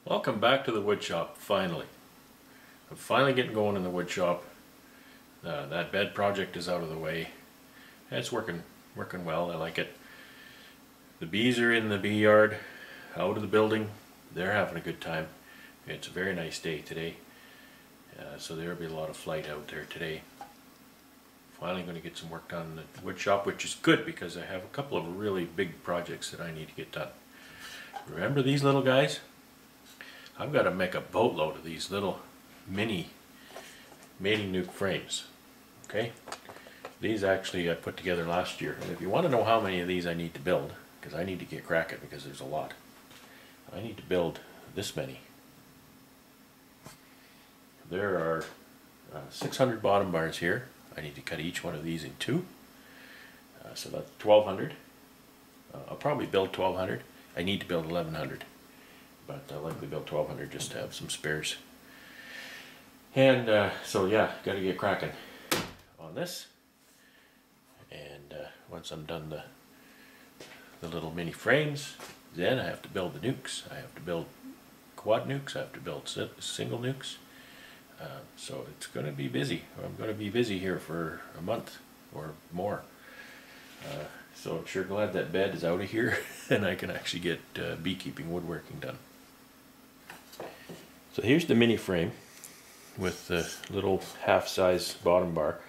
Welcome back to the wood shop, finally. I'm finally getting going in the wood shop. That bed project is out of the way. And it's working well, I like it. The bees are in the bee yard, out of the building. They're having a good time. It's a very nice day today. So there'll be a lot of flight out there today. Finally going to get some work done in the wood shop, which is good because I have a couple of really big projects that I need to get done. Remember these little guys? I've got to make a boatload of these little mini mating nuc frames. Okay? These actually I put together last year. And if you want to know how many of these I need to build, because I need to get cracking because there's a lot. I need to build this many. There are 600 bottom bars here. I need to cut each one of these in two. So that's 1200. I'll probably build 1200. I need to build 1100. But I'll likely build 1200 just to have some spares. And so yeah, got to get cracking on this. And once I'm done the little mini frames, then I have to build the nucs. I have to build quad nucs. I have to build single nucs. So it's going to be busy. I'm going to be busy here for a month or more. So I'm sure glad that bed is out of here and I can actually get beekeeping woodworking done. So here's the mini frame with the little half-size bottom bar.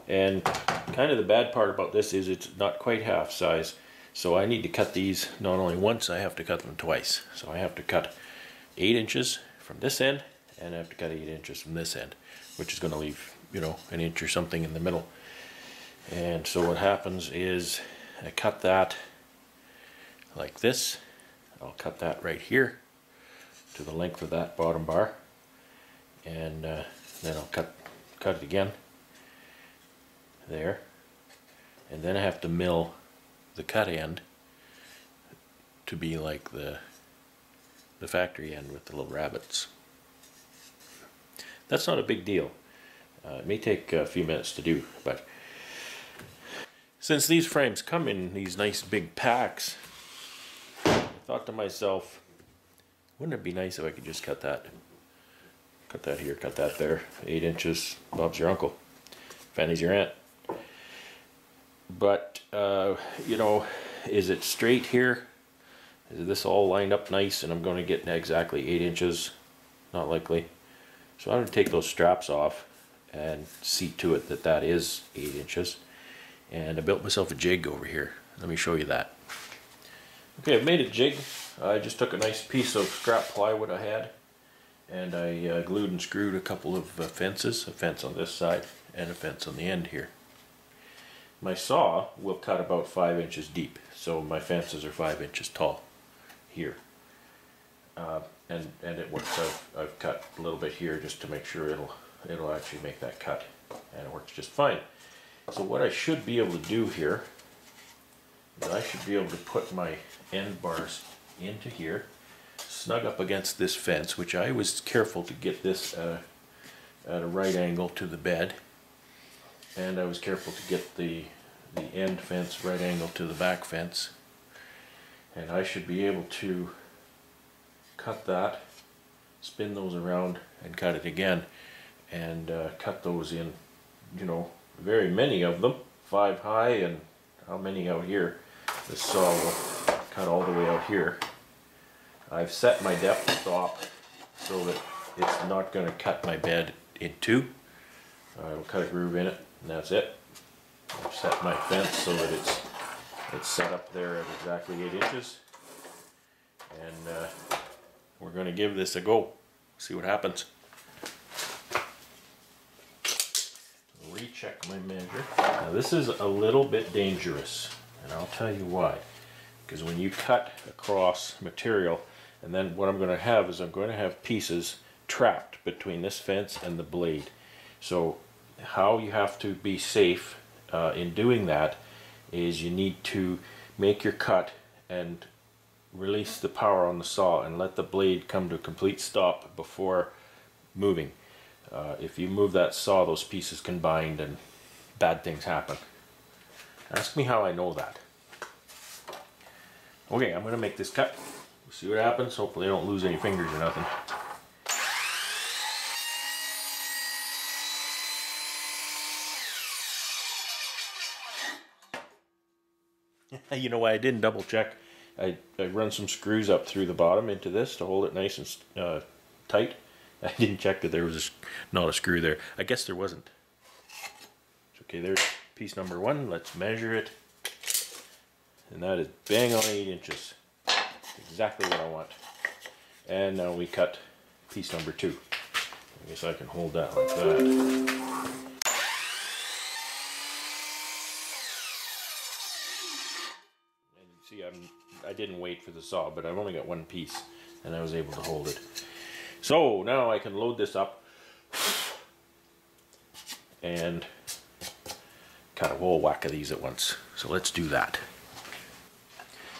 And kind of the bad part about this is it's not quite half size. So I need to cut these not only once, I have to cut them twice. So I have to cut 8 inches from this end, and I have to cut 8 inches from this end, which is going to leave, you know, an inch or something in the middle. And so what happens is I cut that like this. I'll cut that right here to the length of that bottom bar, and then I'll cut it again there, and then I have to mill the cut end to be like the factory end with the little rabbits. That's not a big deal. It may take a few minutes to do, but since these frames come in these nice big packs, I thought to myself, wouldn't it be nice if I could just cut that here, cut that there, 8 inches, Bob's your uncle, Fanny's your aunt. But you know, is it straight here? Is this all lined up nice and I'm going to get exactly 8 inches? Not likely. So I'm going to take those straps off and see to it that that is 8 inches. And I built myself a jig over here. Let me show you that. Okay, I've made a jig. I just took a nice piece of scrap plywood I had, and I glued and screwed a couple of fences, a fence on this side and a fence on the end here. My saw will cut about 5 inches deep, so my fences are 5 inches tall here. And it works. I've cut a little bit here just to make sure it'll actually make that cut, and it works just fine. So what I should be able to do here is I should be able to put my end bars into here, snug up against this fence, which I was careful to get this at a right angle to the bed, and I was careful to get the end fence right angle to the back fence, and I should be able to cut that, spin those around and cut it again, and cut those in, you know, very many of them, 5 high, and how many out here. This saw will cut all the way out here. I've set my depth stop so that it's not going to cut my bed in two. I will cut a groove in it, and that's it. I've set my fence so that it's set up there at exactly 8 inches. And we're going to give this a go. See what happens. Recheck my measure. Now this is a little bit dangerous, and I'll tell you why. Because when you cut across material, and then what I'm going to have is I'm going to have pieces trapped between this fence and the blade. So how you have to be safe in doing that is you need to make your cut and release the power on the saw and let the blade come to a complete stop before moving. If you move that saw, those pieces can bind and bad things happen. Ask me how I know that. Okay, I'm going to make this cut. See what happens. Hopefully I don't lose any fingers or nothing. You know why I didn't double check? I run some screws up through the bottom into this to hold it nice and tight. I didn't check that there was not a screw there. I guess there wasn't. Okay, there's piece number 1. Let's measure it. And that is bang on 8 inches. Exactly what I want. And now we cut piece number 2. I guess I can hold that like that. And you see, I didn't wait for the saw, but I've only got 1 piece, and I was able to hold it. So now I can load this up and cut a whole whack of these at once. So let's do that.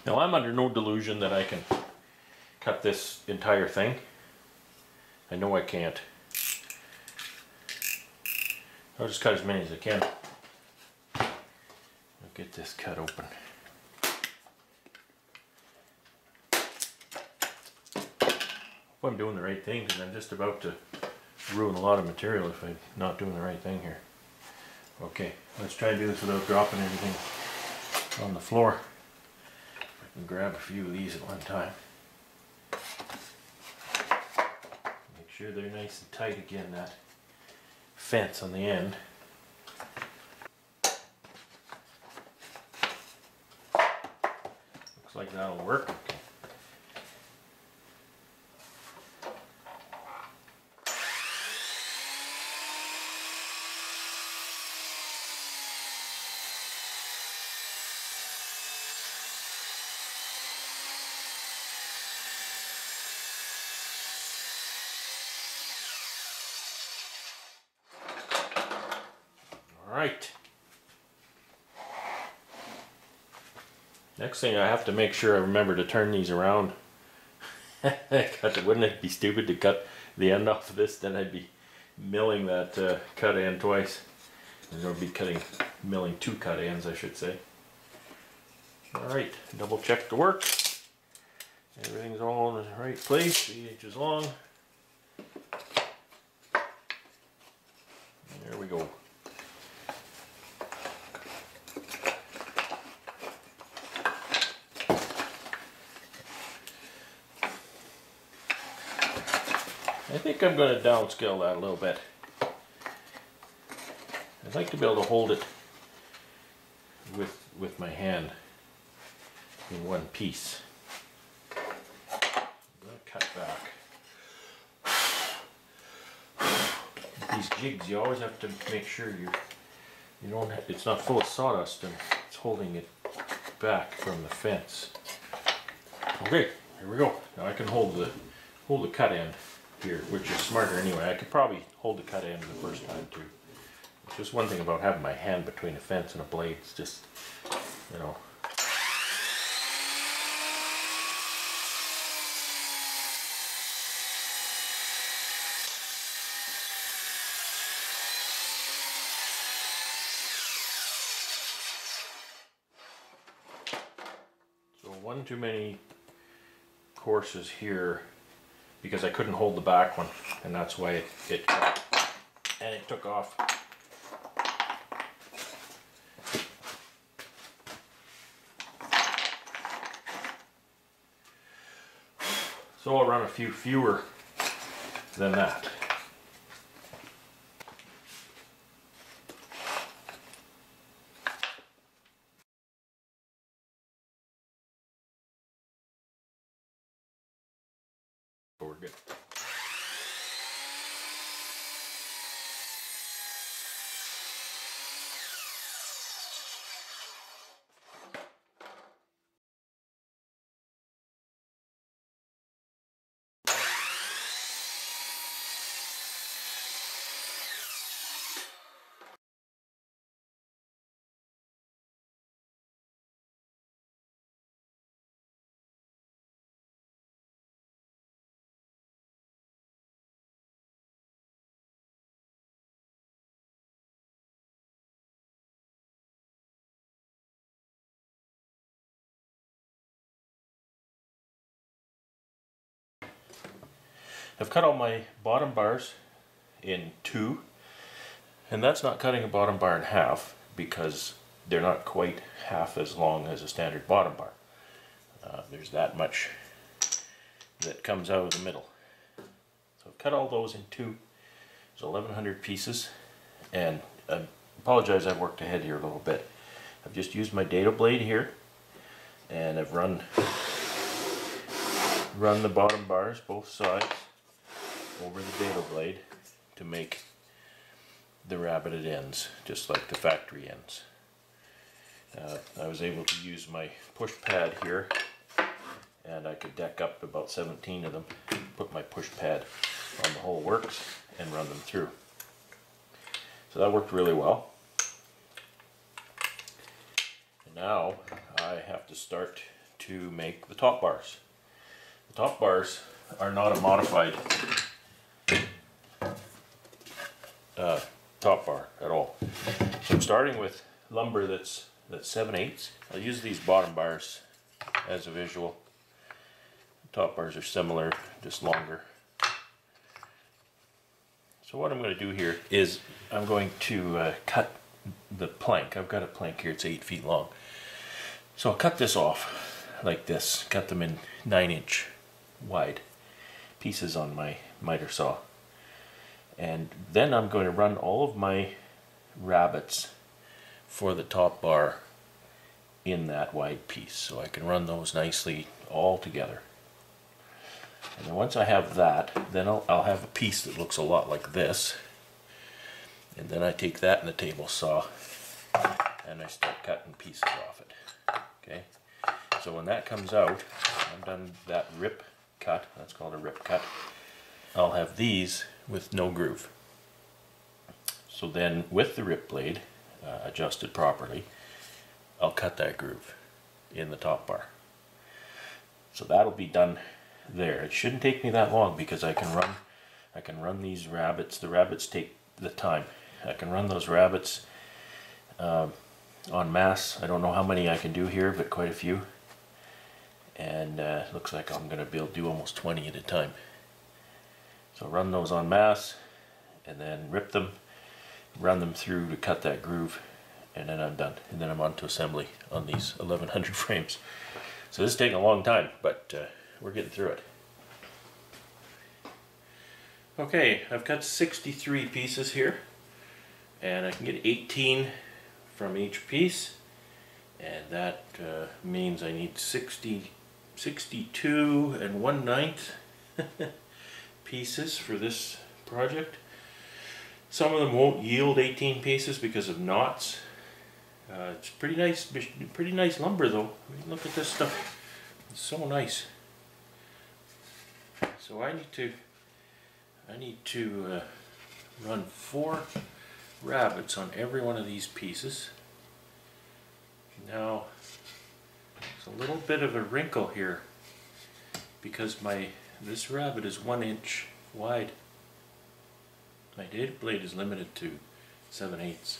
Now I'm under no delusion that I can cut this entire thing. I know I can't. I'll just cut as many as I can. I'll get this cut open. Hope I'm doing the right thing, because I'm just about to ruin a lot of material if I'm not doing the right thing here. Okay, let's try and do this without dropping anything on the floor. I can grab a few of these at one time. Make sure they're nice and tight again, that fence on the end. Looks like that'll work. Okay. Right. Next thing, I have to make sure I remember to turn these around. Wouldn't it be stupid to cut the end off of this? Then I'd be milling that cut end twice. And I'll be milling 2 cut ends, I should say. Alright, double check the work. Everything's all in the right place, 8 inches long. There we go. I think I'm going to downscale that a little bit. I'd like to be able to hold it with my hand in one piece. I'm going to cut back. These jigs, you always have to make sure you don't have, it's not full of sawdust and it's holding it back from the fence. Okay, here we go. Now I can hold the cut end here, which is smarter anyway. I could probably hold the cut end the first time too. It's just one thing about having my hand between a fence and a blade. It's just, you know. So one too many courses here, because I couldn't hold the back one, and that's why it cut, and it took off. So I'll run a few fewer than that. So we're good. I've cut all my bottom bars in two, and that's not cutting a bottom bar in half because they're not quite half as long as a standard bottom bar. There's that much that comes out of the middle. So I've cut all those in two. There's 1,100 pieces, and I apologize I've worked ahead here a little bit. I've just used my dado blade here, and I've run the bottom bars, both sides, over the dado blade to make the rabbeted ends, just like the factory ends. I was able to use my push pad here, and I could deck up about 17 of them, put my push pad on the whole works and run them through. So that worked really well. And now I have to start to make the top bars. The top bars are not a modified top bar at all. So I'm starting with lumber that's 7/8. I'll use these bottom bars as a visual. Top bars are similar, just longer. So what I'm going to do here is I'm going to cut the plank. I've got a plank here, it's 8 feet long. So I'll cut this off like this, cut them in 9-inch wide pieces on my miter saw. And then I'm going to run all of my rabbets for the top bar in that wide piece, so I can run those nicely all together. And then once I have that, then I'll have a piece that looks a lot like this, and then I take that in the table saw and I start cutting pieces off it. Okay, so when that comes out, I'm done that rip cut. That's called a rip cut. I'll have these with no groove. So then with the rip blade adjusted properly, I'll cut that groove in the top bar. So that'll be done there. It shouldn't take me that long because I can run these rabbets. The rabbets take the time. I can run those rabbets en masse. I don't know how many I can do here, but quite a few. And looks like I'm going to be able to do almost 20 at a time. So run those en masse, and then rip them, run them through to cut that groove, and then I'm done. And then I'm on to assembly on these 1,100 frames. So this is taking a long time, but we're getting through it. Okay, I've cut 63 pieces here, and I can get 18 from each piece, and that means I need 62 1/9 pieces for this project. Some of them won't yield 18 pieces because of knots. It's pretty nice lumber though. I mean, look at this stuff. It's so nice. So I need to run 4 rabbets on every one of these pieces. Now, there's a little bit of a wrinkle here because this rabbet is 1 inch wide. My dado blade is limited to 7/8.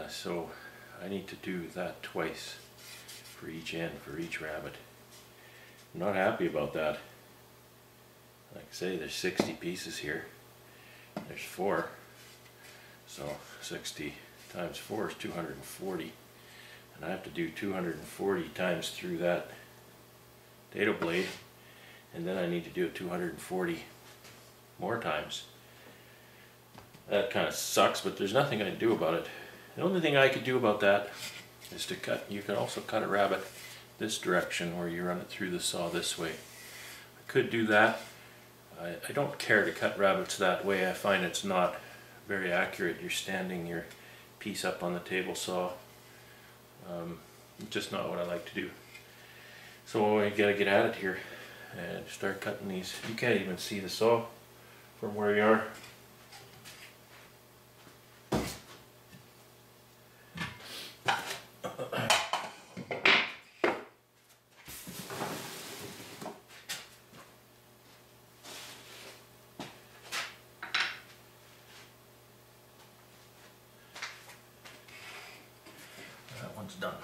So I need to do that twice for each end, for each rabbet. I'm not happy about that. Like I say, there's 60 pieces here. There's 4. So 60 times 4 is 240. And I have to do 240 times through that dado blade. And then I need to do it 240 more times. That kind of sucks, but there's nothing I can do about it. The only thing I could do about that is to cut. You can also cut a rabbet this direction where you run it through the saw this way. I could do that. I don't care to cut rabbets that way. I find it's not very accurate. You're standing your piece up on the table saw. Just not what I like to do. So I gotta get at it here and start cutting these. You can't even see the saw from where you are. That one's done.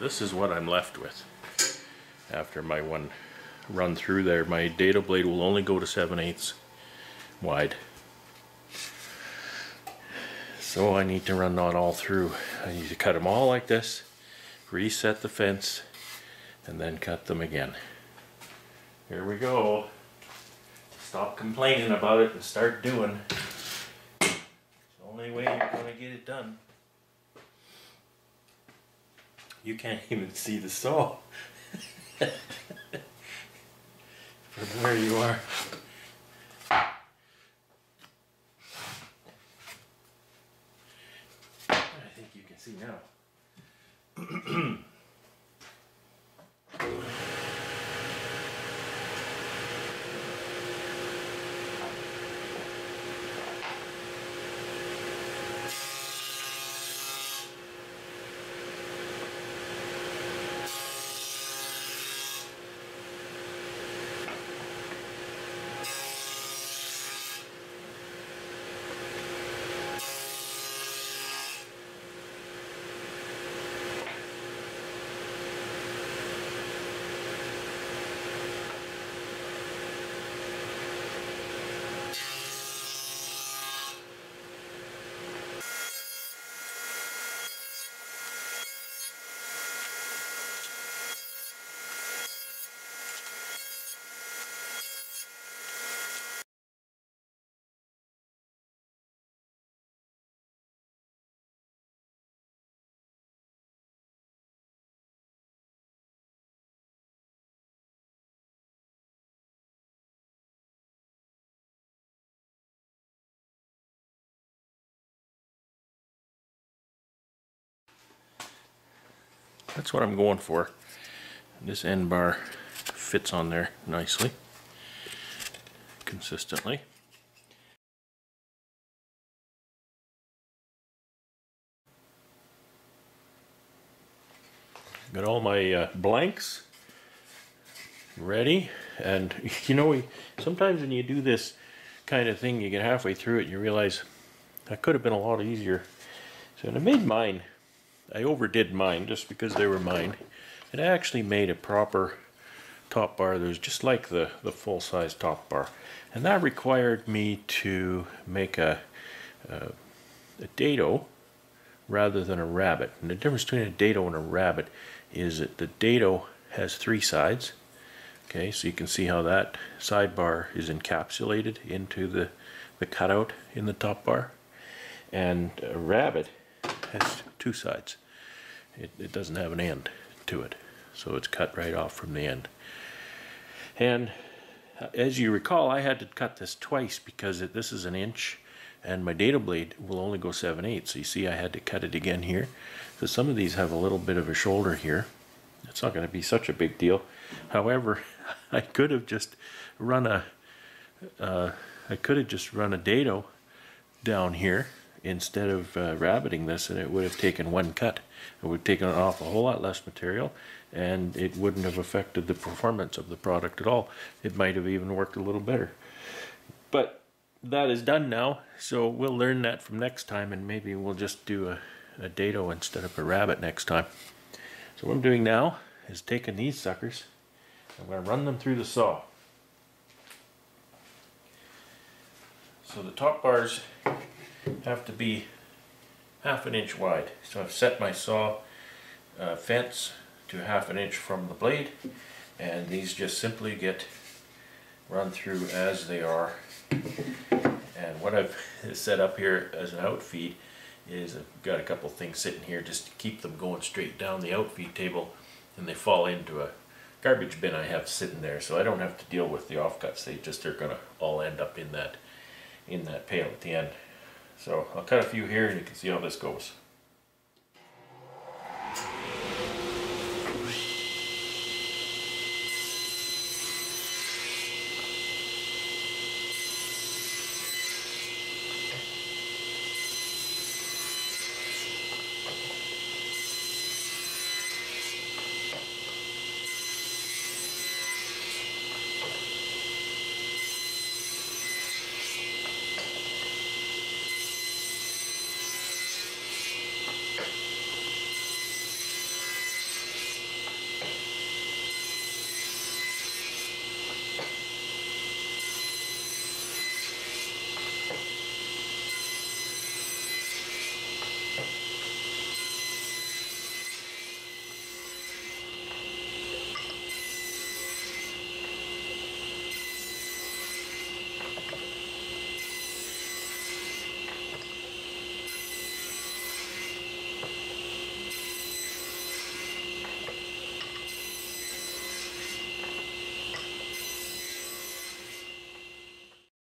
this is what I'm left with after my one run through there. My dado blade will only go to 7/8 wide. So I need to run that all through. I need to cut them all like this, reset the fence, and then cut them again. Here we go. Stop complaining about it and start doing. It's the only way you're going to get it done. You can't even see the saw from where you are. I think you can see now. That's what I'm going for. This end bar fits on there nicely, consistently. Got all my blanks ready, and you know, sometimes when you do this kind of thing, you get halfway through it and you realize that could have been a lot easier. So I made mine. I overdid mine just because they were mine. And I actually made a proper top bar that was just like the full-size top bar. And that required me to make a dado rather than a rabbet. And the difference between a dado and a rabbet is that the dado has 3 sides. Okay, so you can see how that sidebar is encapsulated into the cutout in the top bar. And a rabbet has 2 sides. It doesn't have an end to it, so it's cut right off from the end. And as you recall, I had to cut this twice because this is 1 inch and my dado blade will only go 7/8. So you see I had to cut it again here. So some of these have a little bit of a shoulder here. It's not going to be such a big deal. However, I could have just run a dado down here instead of rabbeting this, and it would have taken 1 cut. It would have taken off a whole lot less material, and it wouldn't have affected the performance of the product at all. It might have even worked a little better. But that is done now, so we'll learn that from next time, and maybe we'll just do a dado instead of a rabbet next time. So what I'm doing now is taking these suckers, I'm going to run them through the saw. So the top bars have to be 1/2 inch wide. So I've set my saw fence to 1/2 inch from the blade, and these just simply get run through as they are. And what I've set up here as an outfeed is I've got a couple things sitting here just to keep them going straight down the outfeed table, and they fall into a garbage bin I have sitting there, so I don't have to deal with the offcuts. They're going to all end up in that pail at the end. So I'll cut a few here and you can see how this goes.